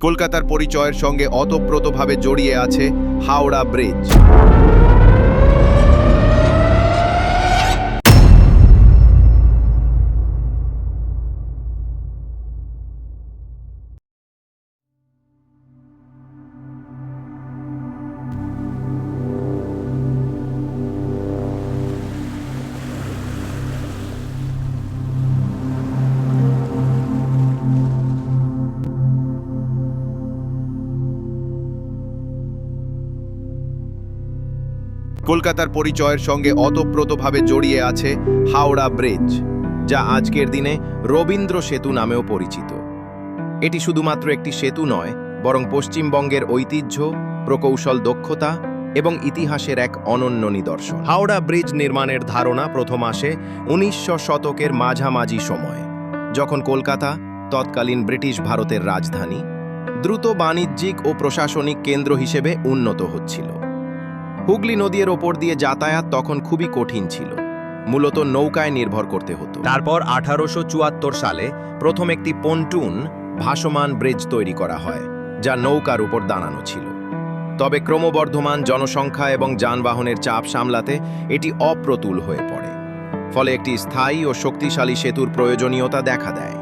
কলকাতার পরিচয়ের সঙ্গে ওতপ্রোতভাবে জড়িয়ে আছে হাওড়া ব্রিজ। কলকাতার পরিচয়ের সঙ্গে ওতপ্রোতভাবে জড়িয়ে আছে হাওড়া ব্রিজ, যা আজকের দিনে রবীন্দ্র সেতু নামেও পরিচিত। এটি শুধুমাত্র একটি সেতু নয়, বরং পশ্চিমবঙ্গের ঐতিহ্য, প্রকৌশল দক্ষতা এবং ইতিহাসের এক অনন্য নিদর্শন। হাওড়া ব্রিজ নির্মাণের ধারণা প্রথম আসে ১৯০০ শতকের মাঝামাঝি সময়ে, যখন কলকাতা, তৎকালীন ব্রিটিশ ভারতের রাজধানী, দ্রুত বাণিজ্যিক ও প্রশাসনিক কেন্দ্র হিসেবে উন্নত হচ্ছিল। হুগলি নদীর ওপর দিয়ে যাতায়াত তখন খুবই কঠিন ছিল, মূলত নৌকায় নির্ভর করতে হতো। তারপর ১৮৭৪ সালে প্রথম একটি পন্টুন ভাসমান ব্রিজ তৈরি করা হয়, যা নৌকার উপর দাঁড়ানো ছিল। তবে ক্রমবর্ধমান জনসংখ্যা এবং যানবাহনের চাপ সামলাতে এটি অপ্রতুল হয়ে পড়ে, ফলে একটি স্থায়ী ও শক্তিশালী সেতুর প্রয়োজনীয়তা দেখা দেয়।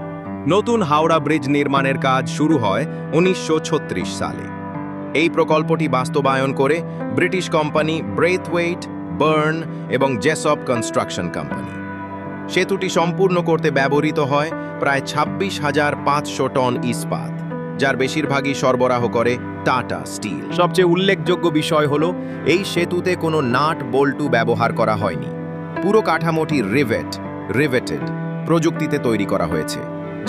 নতুন হাওড়া ব্রিজ নির্মাণের কাজ শুরু হয় ১৯৩৬ সালে। এই প্রকল্পটি বাস্তবায়ন করে ব্রিটিশ কোম্পানি ব্রেথওয়েট, বার্ন এবং জেসপ কনস্ট্রাকশন কোম্পানি। সেতুটি সম্পূর্ণ করতে ব্যবহৃত হয় প্রায় ২৬,৫০০ টন ইস্পাত, যার বেশিরভাগই সরবরাহ করে টাটা স্টিল। সবচেয়ে উল্লেখযোগ্য বিষয় হল, এই সেতুতে কোনো নাট বল্টু ব্যবহার করা হয়নি। পুরো কাঠামোটি রিভেটেড প্রযুক্তিতে তৈরি করা হয়েছে,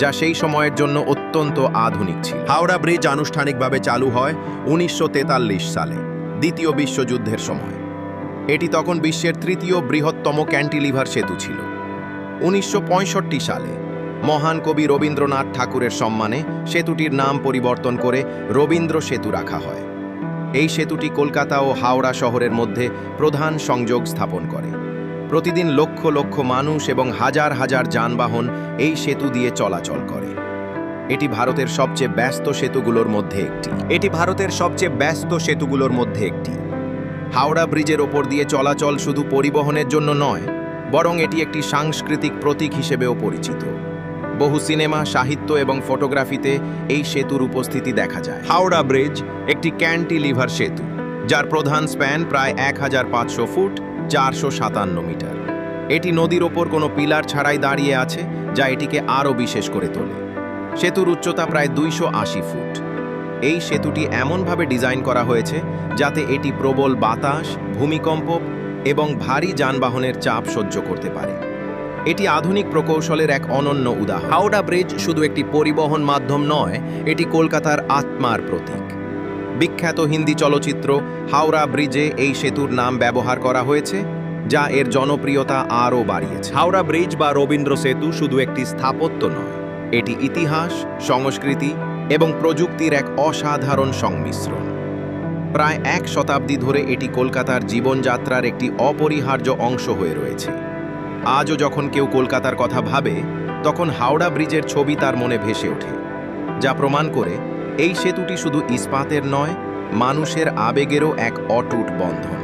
যা সেই সময়ের জন্য অত্যন্ত আধুনিক ছিল। হাওড়া ব্রিজ আনুষ্ঠানিকভাবে চালু হয় ১৯৪৩ সালে, দ্বিতীয় বিশ্বযুদ্ধের সময়। এটি তখন বিশ্বের তৃতীয় বৃহত্তম ক্যান্টিলিভার সেতু ছিল। ১৯৬৫ সালে মহান কবি রবীন্দ্রনাথ ঠাকুরের সম্মানে সেতুটির নাম পরিবর্তন করে রবীন্দ্র সেতু রাখা হয়। এই সেতুটি কলকাতা ও হাওড়া শহরের মধ্যে প্রধান সংযোগ স্থাপন করে। প্রতিদিন লক্ষ লক্ষ মানুষ এবং হাজার হাজার যানবাহন এই সেতু দিয়ে চলাচল করে। এটি ভারতের সবচেয়ে ব্যস্ত সেতুগুলোর মধ্যে একটি। হাওড়া ব্রিজের ওপর দিয়ে চলাচল শুধু পরিবহনের জন্য নয়, বরং এটি একটি সাংস্কৃতিক প্রতীক হিসেবেও পরিচিত। বহু সিনেমা, সাহিত্য এবং ফটোগ্রাফিতে এই সেতুর উপস্থিতি দেখা যায়। হাওড়া ব্রিজ একটি ক্যান্টিলিভার সেতু, যার প্রধান স্প্যান প্রায় ১৫০০ ফুট ৪৫৭ মিটার। এটি নদীর ওপর কোনো পিলার ছাড়াই দাঁড়িয়ে আছে, যা এটিকে আরও বিশেষ করে তোলে। সেতুর উচ্চতা প্রায় ২৮০ ফুট। এই সেতুটি এমনভাবে ডিজাইন করা হয়েছে যাতে এটি প্রবল বাতাস, ভূমিকম্প এবং ভারী যানবাহনের চাপ সহ্য করতে পারে। এটি আধুনিক প্রকৌশলের এক অনন্য উদাহরণ। হাওড়া ব্রিজ শুধু একটি পরিবহন মাধ্যম নয়, এটি কলকাতার আত্মার প্রতীক। বিখ্যাত হিন্দি চলচ্চিত্র হাওড়া ব্রিজে এই সেতুর নাম ব্যবহার করা হয়েছে, যা এর জনপ্রিয়তা আরও বাড়িয়েছে। হাওড়া ব্রিজ বা রবীন্দ্র সেতু শুধু একটি স্থাপত্য নয়, এটি ইতিহাস, সংস্কৃতি এবং প্রযুক্তির এক অসাধারণ সংমিশ্রণ। প্রায় ১ শতাব্দী ধরে এটি কলকাতার জীবনযাত্রার একটি অপরিহার্য অংশ হয়ে রয়েছে। আজও যখন কেউ কলকাতার কথা ভাবে, তখন হাওড়া ব্রিজের ছবি তার মনে ভেসে ওঠে, যা প্রমাণ করে এই সেতুটি শুধু ইস্পাতের নয়, মানুষের আবেগেরও এক অটুট বন্ধন।